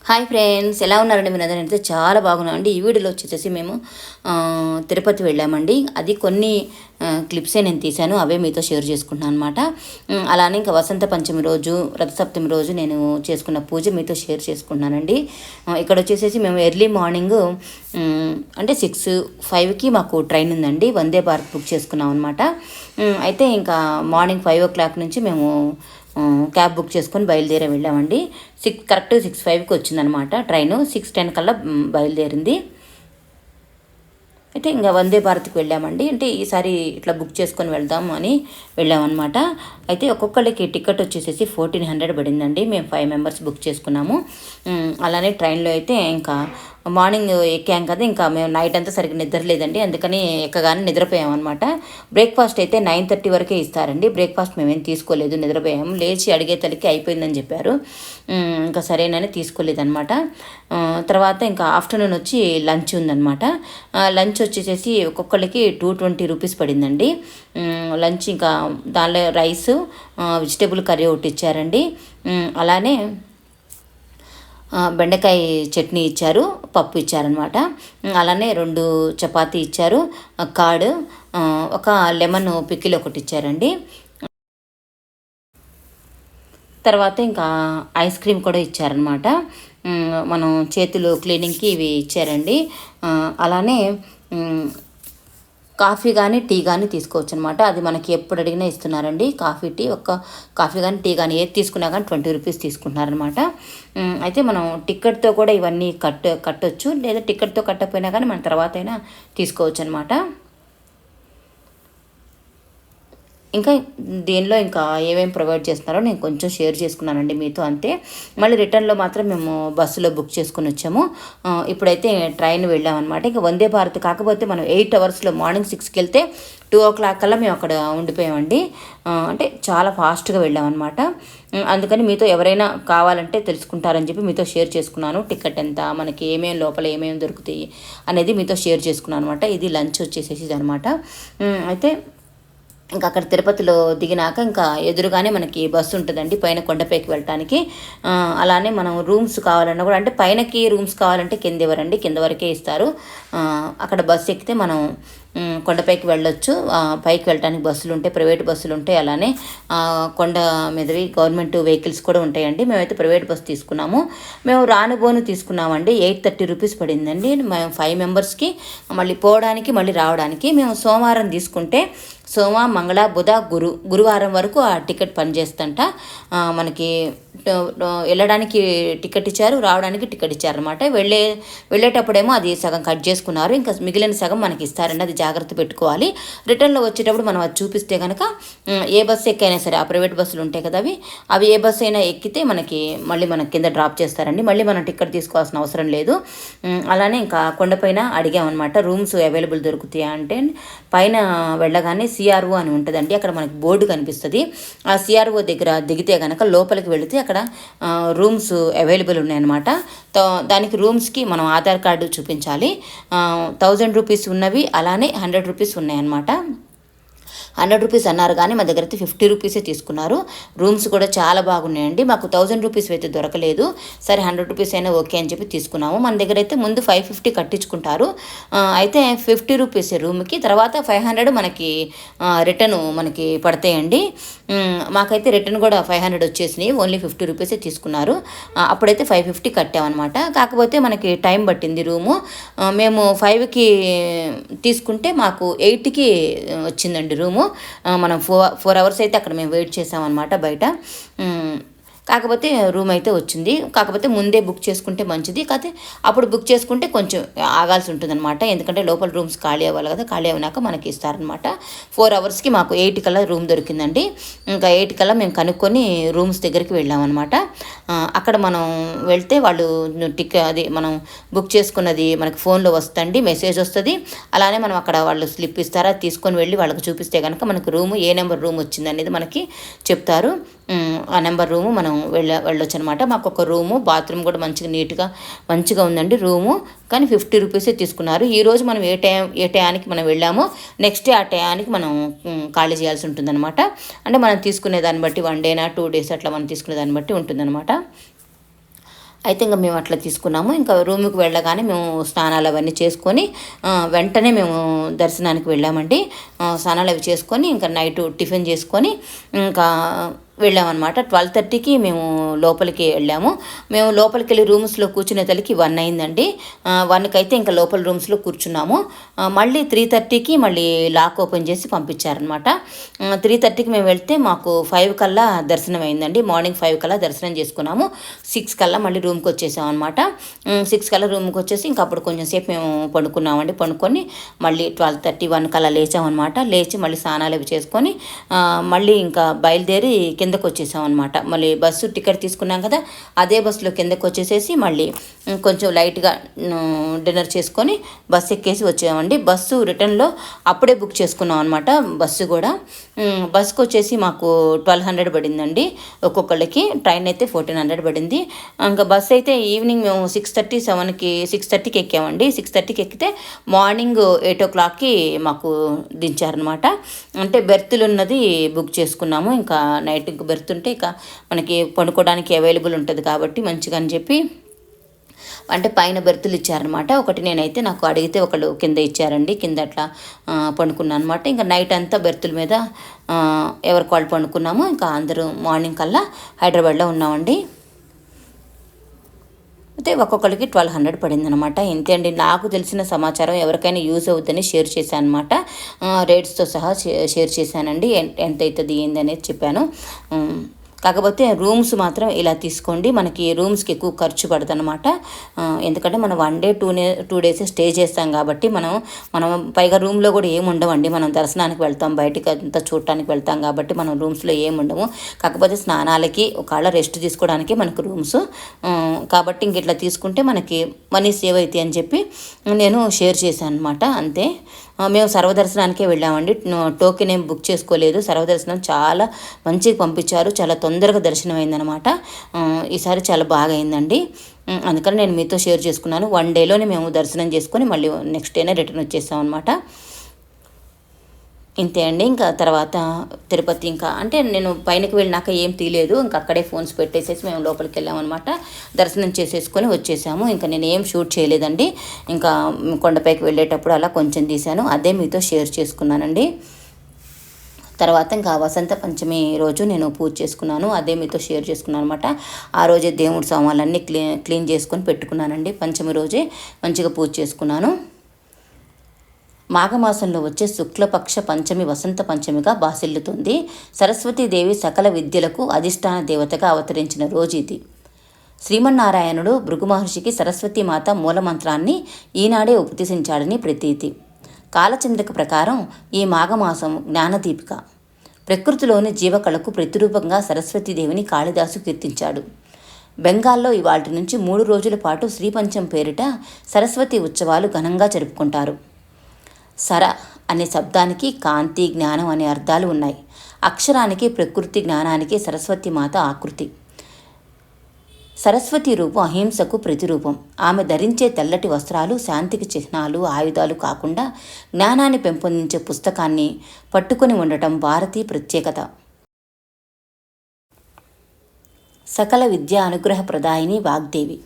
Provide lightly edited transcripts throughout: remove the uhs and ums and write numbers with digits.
Hi friends, ఎలా ఉన్నారండి? మీరు అందరైతే చాలా బాగున్నామండి. ఈ వీడియోలో వచ్చేసి మేము తిరుపతి వెళ్ళామండి. అది కొన్ని క్లిప్సే నేను తీశాను, అవే మీతో షేర్ చేసుకుంటున్నాను అనమాట. అలానే ఇంకా వసంత పంచమి రోజు, రథసప్తమి రోజు నేను చేసుకున్న పూజ మీతో షేర్ చేసుకుంటున్నానండి. ఇక్కడ వచ్చేసి మేము ఎర్లీ మార్నింగ్ అంటే 6-5కి మాకు ట్రైన్ ఉందండి. వందే భారత్ బుక్ చేసుకున్నాం అనమాట. అయితే ఇంకా మార్నింగ్ 5 o'clock నుంచి మేము క్యాబ్ బుక్ చేసుకొని బయలుదేరి వెళ్ళామండి. కరెక్ట్ 6:05కి వచ్చిందనమాట ట్రైను. 6:10 కల్లా బయలుదేరింది. అయితే ఇంకా వందే భారత్కి వెళ్ళామండి. అంటే ఈసారి ఇట్లా బుక్ చేసుకొని వెళ్దాం అని వెళ్ళామన్నమాట. అయితే ఒక్కొక్కరికి టికెట్ వచ్చేసేసి 1400 పడిందండి. మేము 5 మెంబర్స్ బుక్ చేసుకున్నాము. అలానే ట్రైన్లో అయితే ఇంకా మార్నింగ్ ఎక్కాం కదా, ఇంకా మేము నైట్ అంతా సరిగ్గా నిద్ర లేదండి. అందుకని ఎక్కగానే నిద్రపోయామన్నమాట. బ్రేక్ఫాస్ట్ అయితే 9:30 వరకే ఇస్తారండి. బ్రేక్ఫాస్ట్ మేమేం తీసుకోలేదు, నిద్రపోయాము. లేచి అడిగే తల్లికి అయిపోయిందని చెప్పారు. ఇంకా సరేనని తీసుకోలేదన్నమాట. తర్వాత ఇంకా ఆఫ్టర్నూన్ వచ్చి లంచ్ ఉందన్నమాట. లంచ్ వచ్చేసేసి ఒక్కొక్కరికి 220 రూపీస్ పడిందండి. లంచ్ ఇంకా దానిలో రైస్, వెజిటేబుల్ కర్రీ ఒకటి ఇచ్చారండి. అలానే బెండకాయ చట్నీ ఇచ్చారు, పప్పు ఇచ్చారనమాట. అలానే 2 చపాతీ ఇచ్చారు, కార్డ్, ఒక లెమన్ పికిల్ ఒకటి ఇచ్చారండి. తర్వాత ఇంకా ఐస్ క్రీమ్ కూడా ఇచ్చారనమాట. మనం చేతులు క్లీనింగ్కి ఇవి ఇచ్చారండి. అలానే కాఫీ కానీ టీ కానీ తీసుకోవచ్చు అనమాట. అది మనకి ఎప్పుడు అడిగినా ఇస్తున్నారండి. కాఫీ కానీ టీ కానీ ఏది తీసుకున్నా కానీ 20 రూపీస్ తీసుకుంటున్నారనమాట. అయితే మనం టికెట్తో కూడా ఇవన్నీ కట్టొచ్చు, లేదా టికెట్తో కట్టకపోయినా కానీ మన తర్వాత అయినా తీసుకోవచ్చు అనమాట. ఇంకా దీనిలో ఇంకా ఏమేమి ప్రొవైడ్ చేస్తున్నారో నేను కొంచెం షేర్ చేసుకున్నానండి మీతో, అంతే. మళ్ళీ రిటర్న్లో మాత్రం మేము బస్సులో బుక్ చేసుకుని వచ్చాము. ఇప్పుడైతే ట్రైన్ వెళ్ళామన్నమాట. ఇంకా వందే భారత్ కాకపోతే మనం 8 అవర్స్లో మార్నింగ్ 6కి వెళ్తే 2 o'clock కల్లా మేము అక్కడ ఉండిపోయామండి. అంటే చాలా ఫాస్ట్గా వెళ్ళామన్నమాట. అందుకని మీతో ఎవరైనా కావాలంటే తెలుసుకుంటారని చెప్పి మీతో షేర్ చేసుకున్నాను. టికెట్ ఎంత, మనకి ఏమేమి లోపల ఏమేమి దొరుకుతాయి అనేది మీతో షేర్ చేసుకున్నాను అనమాట. ఇది లంచ్ వచ్చేసేసి అనమాట. అయితే ఇంకా అక్కడ తిరుపతిలో దిగినాక ఇంకా ఎదురుగానే మనకి బస్సు ఉంటుందండి పైన కొండపైకి వెళ్ళటానికి. అలానే మనం రూమ్స్ కావాలన్నా కూడా, అంటే పైనకి రూమ్స్ కావాలంటే కింద ఇవ్వరండి, కింద వరకే ఇస్తారు. అక్కడ బస్సు ఎక్కితే మనం కొండపైకి వెళ్ళొచ్చు. పైకి వెళ్ళడానికి బస్సులు ఉంటాయి, ప్రైవేట్ బస్సులు ఉంటాయి. అలానే కొండ మీదవి గవర్నమెంట్ వెహికల్స్ కూడా ఉంటాయండి. మేమైతే ప్రైవేట్ బస్సు తీసుకున్నాము. మేము రానుబోను తీసుకున్నామండి. 830 రూపీస్ పడిందండి. మేము 5 మెంబర్స్కి మళ్ళీ పోవడానికి మళ్ళీ రావడానికి. మేము సోమవారం తీసుకుంటే సోమ, మంగళ, బుధ, గురువారం వరకు ఆ టికెట్ పనిచేస్తుంట. మనకి వెళ్ళడానికి టికెట్ ఇచ్చారు, రావడానికి టికెట్ ఇచ్చారనమాట. వెళ్ళేటప్పుడేమో అది సగం కట్ చేసుకున్నారు, ఇంకా మిగిలిన సగం మనకి ఇస్తారండి. అది జాగ్రత్త పెట్టుకోవాలి. రిటర్న్లో వచ్చేటప్పుడు మనం అది చూపిస్తే కనుక ఏ బస్సు ఎక్కైనా సరే, ఆ ప్రైవేట్ బస్సులు ఉంటాయి కదా, అవి ఏ బస్సు అయినా ఎక్కితే మళ్ళీ మన కింద డ్రాప్ చేస్తారండి. మళ్ళీ మనం టికెట్ తీసుకోవాల్సిన అవసరం లేదు. అలానే ఇంకా కొండపైన అడిగామన్నమాట, రూమ్స్ అవైలబుల్ దొరుకుతాయా అంటే. పైన వెళ్ళగానే సిఆర్ఓ అని ఉంటుందండి, అక్కడ మనకి బోర్డు కనిపిస్తుంది. ఆ సిఆర్ఓ దగ్గర దిగితే కనుక లోపలికి వెళితే అక్కడ రూమ్స్ అవైలబుల్ ఉన్నాయన్నమాట. దానికి రూమ్స్కి మనం ఆధార్ కార్డు చూపించాలి. 1000 రూపీస్ ఉన్నవి, అలానే 100 రూపీస్ ఉన్నాయన్నమాట. 100 రూపీస్ అన్నారు కానీ మా దగ్గర అయితే 50 రూపీసే తీసుకున్నారు. రూమ్స్ కూడా చాలా బాగున్నాయండి. మాకు 1000 రూపీస్ అయితే దొరకలేదు. సరే 100 రూపీస్ అయినా ఓకే అని చెప్పి తీసుకున్నాము. మన దగ్గర అయితే ముందు 550 కట్టించుకుంటారు. అయితే 50 రూపీస్ రూమ్కి, తర్వాత 500 మనకి రిటర్న్ మనకి పడతాయండి. మాకైతే రిటర్న్ కూడా 500 వచ్చేసినాయి, ఓన్లీ 50 రూపీసే తీసుకున్నారు. అప్పుడైతే 550 కట్టామన్నమాట. కాకపోతే మనకి టైం పట్టింది రూము. మేము 5కి తీసుకుంటే మాకు 8కి వచ్చిందండి రూము. మనం 4 అవర్స్ అయితే అక్కడ మేము వెయిట్ చేసామన్నమాట బయట. కాకపోతే రూమ్ అయితే వచ్చింది. కాకపోతే ముందే బుక్ చేసుకుంటే మంచిది. కాకపోతే అప్పుడు బుక్ చేసుకుంటే కొంచెం ఆగాల్సి ఉంటుందన్నమాట, ఎందుకంటే లోపల రూమ్స్ ఖాళీ అవ్వాలి కదా. ఖాళీ అయినాక మనకి ఇస్తారనమాట. 4 అవర్స్కి మాకు 8 కల్లా రూమ్ దొరికిందండి. ఇంకా 8 కల్లా మేము కనుక్కొని రూమ్స్ దగ్గరికి వెళ్ళామన్నమాట. అక్కడ మనం వెళ్తే వాళ్ళు అది మనం బుక్ చేసుకున్నది మనకి ఫోన్లో వస్తుంది, మెసేజ్ వస్తుంది. అలానే మనం అక్కడ వాళ్ళు స్లిప్ ఇస్తారా, తీసుకొని వెళ్ళి వాళ్ళకి చూపిస్తే కనుక మనకు రూము ఏ నెంబర్ రూమ్ వచ్చింది అనేది మనకి చెప్తారు. ఆ నెంబర్ రూము మనం వెళ్ళొచ్చు అనమాట. మాకు ఒక రూము, బాత్రూమ్ కూడా మంచిగా ఉందండి రూము. కానీ 50 రూపీసే తీసుకున్నారు. ఈరోజు మనం ఏ టయానికి మనం వెళ్ళామో నెక్స్ట్ డే ఆ టయానికి మనం ఖాళీ చేయాల్సి ఉంటుందన్నమాట. అంటే మనం తీసుకునే దాన్ని బట్టి 1 డేనా 2 డేస్ అట్లా మనం తీసుకునే దాన్ని బట్టి ఉంటుందన్నమాట. అయితే ఇంకా మేము అట్లా తీసుకున్నాము. ఇంకా రూమ్కి వెళ్ళగానే మేము స్నానాలు అవన్నీ చేసుకొని వెంటనే మేము దర్శనానికి వెళ్ళామండి. స్నానాలు అవి చేసుకొని ఇంకా నైట్ టిఫిన్ చేసుకొని ఇంకా వెళ్ళామన్నమాట. 12:30కి మేము లోపలికి వెళ్ళాము. మేము లోపలికి వెళ్ళి రూమ్స్లో కూర్చునే తల్లికి 1 అయిందండి. 1కి అయితే ఇంకా లోపల రూమ్స్లో కూర్చున్నాము. మళ్ళీ 3:30కి మళ్ళీ లాక్ ఓపెన్ చేసి పంపించారనమాట. 3:30కి మేము వెళ్తే మాకు 5 కల్లా దర్శనం అయిందండి. మార్నింగ్ 5 కల్లా దర్శనం చేసుకున్నాము. 6 కల్లా మళ్ళీ రూమ్కి వచ్చేసాం అనమాట. 6 కల్లా రూమ్కి వచ్చేసి ఇంకా అప్పుడు కొంచెం సేపు మేము పండుకున్నామండి. పండుకొని మళ్ళీ 12:30, 1 కల్లా లేచామన్నమాట. లేచి మళ్ళీ స్నానాలు అవి చేసుకొని మళ్ళీ ఇంకా బయలుదేరి కిందకు వచ్చేసాం అనమాట. మళ్ళీ బస్సు టికెట్ తీసుకున్నాం కదా, అదే బస్సులో కిందకు వచ్చేసేసి మళ్ళీ కొంచెం లైట్గా డిన్నర్ చేసుకొని బస్సు ఎక్కేసి వచ్చామండి. బస్సు రిటర్న్లో అప్పుడే బుక్ చేసుకున్నాం అనమాట. బస్సు కూడా బస్సుకు వచ్చేసి మాకు 1200 పడిందండి ఒక్కొక్కళ్ళకి. ట్రైన్ అయితే 1400 పడింది. ఇంకా బస్సు అయితే ఈవినింగ్ మేము 6:30కి ఎక్కామండి. 6:30కి ఎక్కితే మార్నింగ్ 8 o'clockకి మాకు దించారనమాట. అంటే బెర్తులు ఉన్నది బుక్ చేసుకున్నాము. ఇంకా నైట్ బెర్త్ ఉంటే ఇక మనకి పడుకోవడానికి అవైలబుల్ ఉంటుంది కాబట్టి మంచిగా అని చెప్పి అంటే పైన బెర్తులు ఇచ్చారనమాట. ఒకటి నేనైతే నాకు అడిగితే ఒకళ్ళు కింద ఇచ్చారండి. కింద అట్లా పండుకున్నాను అనమాట. ఇంకా నైట్ అంతా బెర్తుల మీద ఎవరికి వాళ్ళు పండుకున్నాము. ఇంకా అందరూ మార్నింగ్ కల్లా హైదరాబాద్లో ఉన్నామండి. అయితే ఒక్కొక్కరికి 1200 పడింది అనమాట. ఇంతే అండి. నాకు తెలిసిన సమాచారం ఎవరికైనా యూజ్ అవుతుందని షేర్ చేశాను అనమాట. రేట్స్తో సహా షేర్ చేశానండి. ఎంత అవుతుంది ఏంది అనేది చెప్పాను. కాకపోతే రూమ్స్ మాత్రం ఇలా తీసుకోండి. మనకి రూమ్స్కి ఎక్కువ ఖర్చు పడుతుంది అనమాట. ఎందుకంటే మనం 1 day 2 days స్టే చేస్తాం కాబట్టి మనం పైగా రూమ్లో కూడా ఏమి ఉండవండి. మనం దర్శనానికి వెళ్తాం, బయటికి అంతా చూడటానికి వెళ్తాం కాబట్టి మనం రూమ్స్లో ఏమి ఉండము. కాకపోతే స్నానాలకి ఒకవేళ రెస్ట్ తీసుకోవడానికి మనకు రూమ్స్ కాబట్టి ఇంక ఇట్లా తీసుకుంటే మనకి మనీ సేవ్ అవుతాయి అని చెప్పి నేను షేర్ చేశాను అనమాట. అంతే. మేము సర్వదర్శనానికే వెళ్ళామండి. టోకెన్ ఏం బుక్ చేసుకోలేదు. సర్వదర్శనం చాలా మంచిగా పంపించారు. చాలా తొందరగా దర్శనం అయిందనమాట. ఈసారి చాలా బాగా అయిందండి. అందుకని నేను మీతో షేర్ చేసుకున్నాను. 1 dayలోనే మేము దర్శనం చేసుకొని మళ్ళీ నెక్స్ట్ డేనే రిటర్న్ వచ్చేసాం అనమాట. ఇంతే అండి. ఇంకా తర్వాత తిరుపతి ఇంకా అంటే నేను పైనకి వెళ్ళినాక ఏం తీయలేదు. ఇంకా అక్కడే ఫోన్స్ పెట్టేసేసి మేము లోపలికి వెళ్ళామన్నమాట. దర్శనం చేసేసుకొని వచ్చేసాము. ఇంకా నేను ఏం షూట్ చేయలేదండి. ఇంకా కొండపైకి వెళ్ళేటప్పుడు అలా కొంచెం తీశాను. అదే మీతో షేర్ చేసుకున్నానండి. తర్వాత ఇంకా వసంత పంచమి రోజు నేను పూజ చేసుకున్నాను. అదే మీతో షేర్ చేసుకున్నాను అనమాట. ఆ రోజే దేవుడి సామాన్లన్నీ క్లీన్ చేసుకొని పెట్టుకున్నానండి. పంచమి రోజే మంచిగా పూజ చేసుకున్నాను. మాఘమాసంలో వచ్చే శుక్లపక్ష పంచమి వసంత పంచమిగా బాసిల్లుతుంది. సరస్వతీదేవి సకల విద్యలకు అధిష్టాన దేవతగా అవతరించిన రోజు ఇది. శ్రీమన్నారాయణుడు భృగు మహర్షికి సరస్వతీమాత మూలమంత్రాన్ని ఈనాడే ఉపదేశించాడని ప్రతీతి. కాలచంద్రిక ప్రకారం ఈ మాఘమాసం జ్ఞానదీపిక. ప్రకృతిలోని జీవకళకు ప్రతిరూపంగా సరస్వతీదేవిని కాళిదాసు కీర్తించాడు. బెంగాల్లో ఇవాల్టి నుంచి 3 రోజుల పాటు శ్రీపంచం పేరిట సరస్వతి ఉత్సవాలు ఘనంగా జరుపుకుంటారు. సర అనే శబ్దానికి కాంతి, జ్ఞానం అనే అర్థాలు ఉన్నాయి. అక్షరానికి, ప్రకృతి, జ్ఞానానికి సరస్వతి మాత ఆకృతి. సరస్వతి రూపం అహింసకు ప్రతిరూపం. ఆమె ధరించే తెల్లటి వస్త్రాలు శాంతికి చిహ్నాలు, ఆయుధాలు కాకుండా జ్ఞానాన్ని పెంపొందించే పుస్తకాన్ని పట్టుకొని ఉండటం భారతీ ప్రత్యేకత. సకల విద్యా అనుగ్రహ ప్రదాయిని వాగ్దేవి.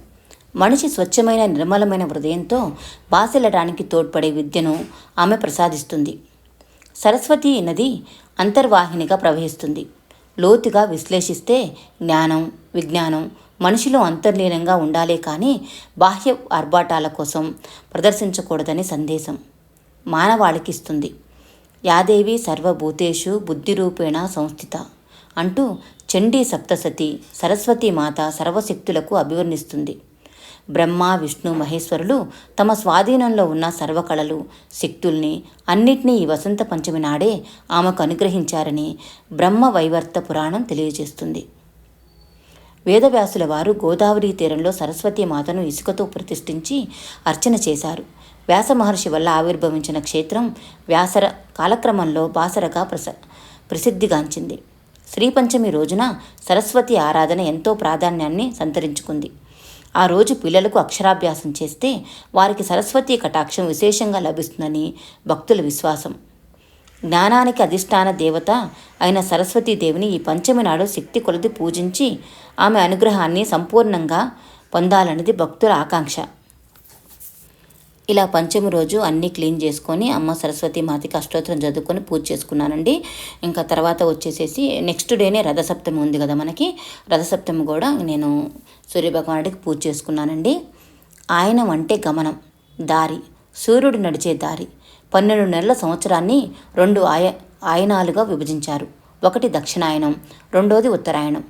మనిషి స్వచ్ఛమైన నిర్మలమైన హృదయంతో బాసిల్లడానికి తోడ్పడే విద్యను ఆమె ప్రసాదిస్తుంది. సరస్వతి నది అంతర్వాహినిగా ప్రవహిస్తుంది. లోతుగా విశ్లేషిస్తే జ్ఞానం, విజ్ఞానం మనిషిలో అంతర్లీనంగా ఉండాలే కానీ బాహ్య ఆర్భాటాల కోసం ప్రదర్శించకూడదని సందేశం మానవాళికి ఇస్తుంది. యాదేవి సర్వభూతేషు బుద్ధిరూపేణ సంస్థిత అంటూ చండీ సప్తసతి సరస్వతీమాత సర్వశక్తులకు అభివర్ణిస్తుంది. బ్రహ్మ, విష్ణు, మహేశ్వరులు తమ స్వాధీనంలో ఉన్న సర్వకళలు, శక్తుల్ని అన్నిటినీ ఈ వసంత పంచమి నాడే ఆమెకు అనుగ్రహించారని బ్రహ్మ వైవర్త పురాణం తెలియజేస్తుంది. వేదవ్యాసుల వారు గోదావరి తీరంలో సరస్వతీమాతను ఇసుకతో ప్రతిష్ఠించి అర్చన చేశారు. వ్యాస మహర్షి వల్ల ఆవిర్భవించిన క్షేత్రం వ్యాసర కాలక్రమంలో బాసరగా ప్రసిద్ధిగాంచింది. శ్రీపంచమి రోజున సరస్వతి ఆరాధన ఎంతో ప్రాధాన్యాన్ని సంతరించుకుంది. ఆ రోజు పిల్లలకు అక్షరాభ్యాసం చేస్తే వారికి సరస్వతీ కటాక్షం విశేషంగా లభిస్తుందని భక్తుల విశ్వాసం. జ్ఞానానికి అధిష్టాన దేవత అయిన సరస్వతీదేవిని ఈ పంచమి నాడు శక్తి కొలది పూజించి ఆమె అనుగ్రహాన్ని సంపూర్ణంగా పొందాలనేది భక్తుల ఆకాంక్ష. ఇలా పంచమి రోజు అన్నీ క్లీన్ చేసుకొని అమ్మ సరస్వతి మాతకి అష్టోత్తరం చదువుకొని పూజ చేసుకున్నానండి. ఇంకా తర్వాత వచ్చేసేసి నెక్స్ట్ డేనే రథసప్తమి ఉంది కదా మనకి, రథసప్తమి కూడా నేను సూర్యభగవానుడికి పూజ చేసుకున్నానండి. ఆయన అంటే గమనం, దారి, సూర్యుడు నడిచే దారి. 12 నెలల సంవత్సరాన్ని 2 ఆయనాలుగా విభజించారు. ఒకటి దక్షిణాయనం, రెండోది ఉత్తరాయణం.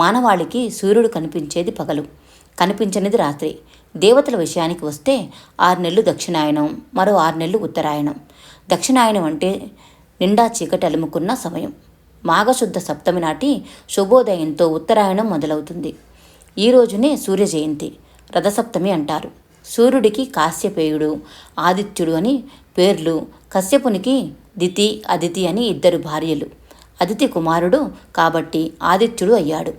మానవాళికి సూర్యుడు కనిపించేది పగలు, కనిపించనిది రాత్రి. దేవతల విషయానికి వస్తే 6 నెలలు దక్షిణాయనం, మరో 6 నెలలు ఉత్తరాయణం. దక్షిణాయనం అంటే నిండా చీకటి అలుముకున్న సమయం. మాఘశుద్ధ సప్తమి నాటి శుభోదయంతో ఉత్తరాయణం మొదలవుతుంది. ఈ రోజునే సూర్య జయంతి, రథసప్తమి అంటారు. సూర్యుడికి కాశ్యపేయుడు, ఆదిత్యుడు అని పేర్లు. కశ్యపునికి దితి, అదితి అని 2 భార్యలు. అదితి కుమారుడు కాబట్టి ఆదిత్యుడు అయ్యాడు.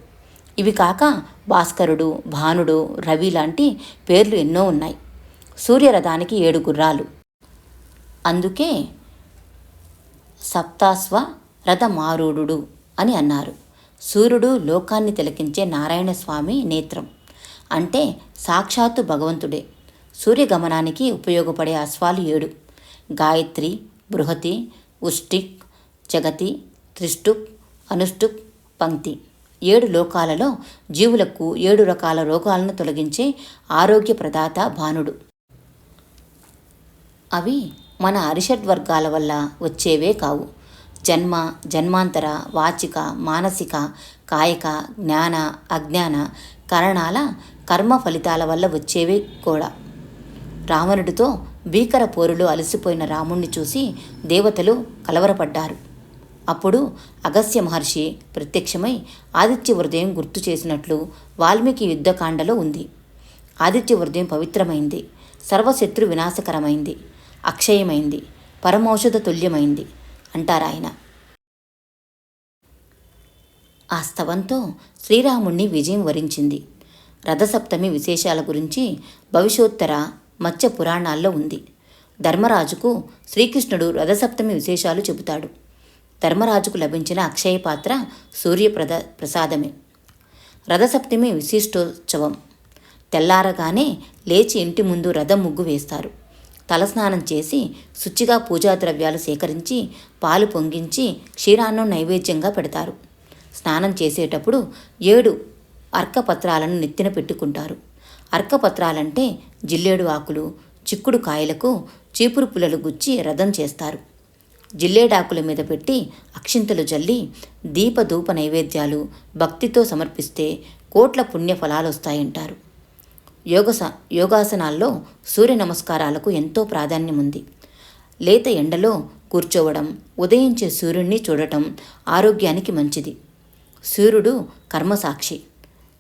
ఇవి కాక భాస్కరుడు, భానుడు, రవి లాంటి పేర్లు ఎన్నో ఉన్నాయి. సూర్యరథానికి 7 గుర్రాలు. అందుకే సప్తాశ్వ రథమారూఢుడు అని అన్నారు. సూర్యుడు లోకాన్ని తిలకించే నారాయణస్వామి నేత్రం, అంటే సాక్షాత్తు భగవంతుడే. సూర్యగమనానికి ఉపయోగపడే అశ్వాలు 7: గాయత్రి, బృహతి, ఉష్టిక్, జగతి, త్రిష్టుక్, అనుష్టుక్, పంక్తి. 7 లోకాలలో జీవులకు 7 రకాల రోగాలను తొలగించే ఆరోగ్య ప్రదాత భానుడు. అవి మన అరిషడ్వర్గాల వల్ల వచ్చేవే కావు. జన్మ, జన్మాంతర, వాచిక, మానసిక, కాయక, జ్ఞాన, అజ్ఞాన కరణాల కర్మ ఫలితాల వల్ల వచ్చేవే కూడా. రావణుడితో భీకర పోరులో అలసిపోయిన రాముణ్ణి చూసి దేవతలు కలవరపడ్డారు. అప్పుడు అగస్త్య మహర్షి ప్రత్యక్షమై ఆదిత్య హృదయం గుర్తు చేసినట్లు వాల్మీకి యుద్ధకాండలో ఉంది. ఆదిత్య హృదయం పవిత్రమైంది, సర్వశత్రు వినాశకరమైంది, అక్షయమైంది, పరమౌషధ తుల్యమైంది అంటారాయన. ఆ స్తవంతో శ్రీరాముణ్ణి విజయం వరించింది. రథసప్తమి విశేషాల గురించి భవిష్యోత్తర మత్స్య పురాణాల్లో ఉంది. ధర్మరాజుకు శ్రీకృష్ణుడు రథసప్తమి విశేషాలు చెబుతాడు. ధర్మరాజుకు లభించిన అక్షయ పాత్ర ప్రసాదమే. రథసప్తమి విశిష్టోత్సవం. తెల్లారగానే లేచి ఇంటి ముందు రథం ముగ్గు వేస్తారు. తలస్నానం చేసి శుచిగా పూజా ద్రవ్యాలు సేకరించి పాలు పొంగించి క్షీరాన్నం నైవేద్యంగా పెడతారు. స్నానం చేసేటప్పుడు 7 అర్కపత్రాలను నెత్తిన పెట్టుకుంటారు. అర్కపత్రాలంటే జిల్లేడు ఆకులు, చిక్కుడు కాయలకు చీపురు పుల్లలు గుచ్చి రథం చేస్తారు. జిల్లేడాకుల మీద పెట్టి అక్షింతలు జల్లి దీపధూప నైవేద్యాలు భక్తితో సమర్పిస్తే కోట్ల పుణ్య ఫలాలు వస్తాయంటారు. యోగాసనాల్లో సూర్య నమస్కారాలకు ఎంతో ప్రాధాన్యం ఉంది. లేత ఎండలో కూర్చోవడం, ఉదయించే సూర్యుడిని చూడటం ఆరోగ్యానికి మంచిది. సూర్యుడు కర్మసాక్షి.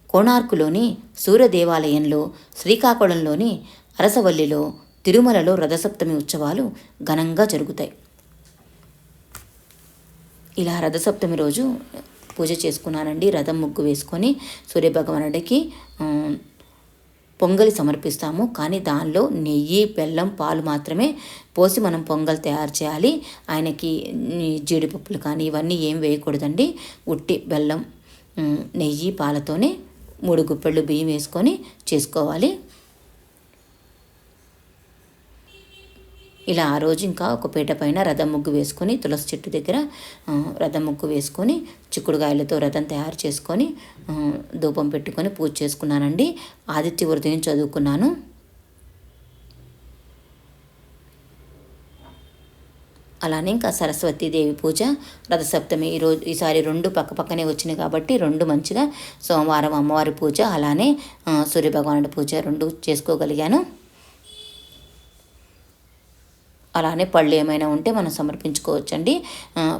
కోణార్కులోని సూర్య దేవాలయంలో, శ్రీకాకుళంలోని అరసవల్లిలో, తిరుమలలో రథసప్తమి ఉత్సవాలు ఘనంగా జరుగుతాయి. ఇలా రథసప్తమి రోజు పూజ చేసుకున్నానండి. రథం ముగ్గు వేసుకొని సూర్యభగవానుడికి పొంగలి సమర్పిస్తాము. కానీ దానిలో నెయ్యి, బెల్లం, పాలు మాత్రమే పోసి మనం పొంగల్ తయారు చేయాలి. ఆయనకి జీడిపప్పులు కానీ ఇవన్నీ ఏం వేయకూడదండి. ఉట్టి బెల్లం, నెయ్యి, పాలతోనే 3 గుప్పెళ్ళు బియ్యం వేసుకొని చేసుకోవాలి. ఇలా ఆ రోజు ఇంకా ఒక పీట పైన రథం ముగ్గు వేసుకొని తులసి చెట్టు దగ్గర రథం ముగ్గు వేసుకొని చిక్కుడుగాయలతో రథం తయారు చేసుకొని ధూపం పెట్టుకొని పూజ చేసుకున్నానండి. ఆదిత్య హృదయం చదువుకున్నాను. అలానే ఇంకా సరస్వతీదేవి పూజ, రథసప్తమి ఈసారి 2 పక్కనే వచ్చినాయి కాబట్టి 2 మంచిగా సోమవారం అమ్మవారి పూజ, అలానే సూర్యభగవానుడి పూజ 2 చేసుకోగలిగాను. అలానే పళ్ళు ఏమైనా ఉంటే మనం సమర్పించుకోవచ్చండి.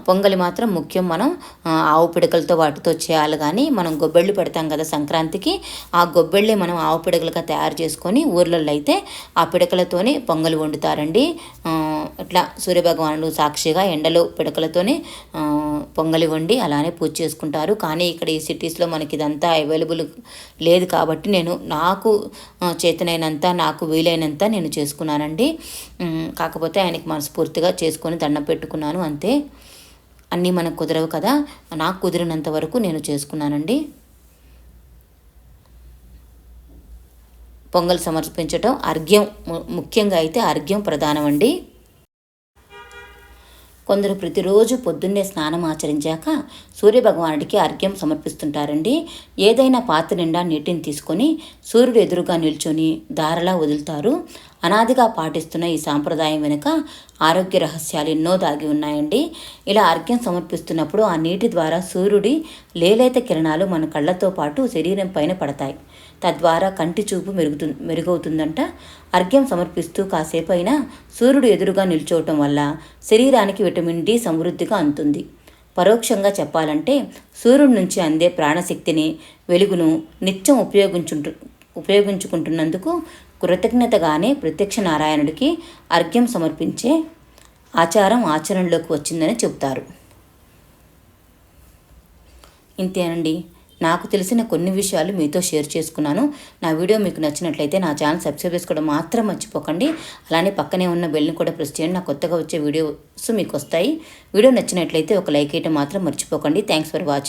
పొంగలి మాత్రం ముఖ్యం. మనం ఆవు పిడకలతో వాటితో చేయాలి. కానీ మనం గొబ్బెళ్ళు పెడతాం కదా సంక్రాంతికి, ఆ గొబ్బెళ్ళే మనం ఆవు పిడకలుగా తయారు చేసుకొని ఊర్లలో అయితే ఆ పిడకలతోనే పొంగలి వండుతారండి. ఇట్లా సూర్యభగవానుడు సాక్షిగా ఎండలో పిడకలతోనే పొంగలి వండి అలానే పూజ చేసుకుంటారు. కానీ ఇక్కడ ఈ సిటీస్లో మనకి ఇదంతా అవైలబుల్ లేదు కాబట్టి నేను నాకు చేతనైనంత, నాకు వీలైనంత నేను చేసుకున్నానండి. కాకపోతే ఆయనకి మనస్ఫూర్తిగా చేసుకొని దండం పెట్టుకున్నాను అంతే. అన్నీ మనకు కుదరవు కదా, నాకు కుదిరినంత వరకు నేను చేసుకున్నానండి. పొంగల్ సమర్పించటం అర్ఘ్యం, ముఖ్యంగా అయితే అర్ఘ్యం ప్రధానం అండి. కొందరు ప్రతిరోజు పొద్దున్నే స్నానం ఆచరించాక సూర్యభగవానుడికి అర్ఘ్యం సమర్పిస్తుంటారండి. ఏదైనా పాత్ర నిండా నీటిని తీసుకొని సూర్యుడు ఎదురుగా నిల్చొని ధారలా వదులుతారు. అనాదిగా పాటిస్తున్న ఈ సాంప్రదాయం వెనుక ఆరోగ్య రహస్యాలు ఎన్నో దాగి ఉన్నాయండి. ఇలా అర్ఘ్యం సమర్పిస్తున్నప్పుడు ఆ నీటి ద్వారా సూర్యుడి లేలేత కిరణాలు మన కళ్ళతో పాటు శరీరం పైన పడతాయి. తద్వారా కంటి చూపు మెరుగవుతుందంట. అర్ఘ్యం సమర్పిస్తూ కాసేపు అయినా సూర్యుడు ఎదురుగా నిల్చోవటం వల్ల శరీరానికి విటమిన్ డి సమృద్ధిగా అందుతుంది. పరోక్షంగా చెప్పాలంటే సూర్యుడి నుంచి అందే ప్రాణశక్తిని, వెలుగును నిత్యం ఉపయోగించుకుంటున్నందుకు కృతజ్ఞతగానే ప్రత్యక్ష నారాయణుడికి అర్ఘ్యం సమర్పించే ఆచారం ఆచరణలోకి వచ్చిందని చెబుతారు. ఇంతేనండి, నాకు తెలిసిన కొన్ని విషయాలు మీతో షేర్ చేసుకున్నాను. నా వీడియో మీకు నచ్చినట్లయితే నా ఛానల్ సబ్స్క్రైబ్ చేసుకోవడం మాత్రం మర్చిపోకండి. అలానే పక్కనే ఉన్న బెల్ని కూడా ప్రెస్ చేయండి. నా కొత్తగా వచ్చే వీడియోస్ మీకు వస్తాయి. వీడియో నచ్చినట్లయితే ఒక లైక్ చేయడం మాత్రం మర్చిపోకండి. Thanks for watching.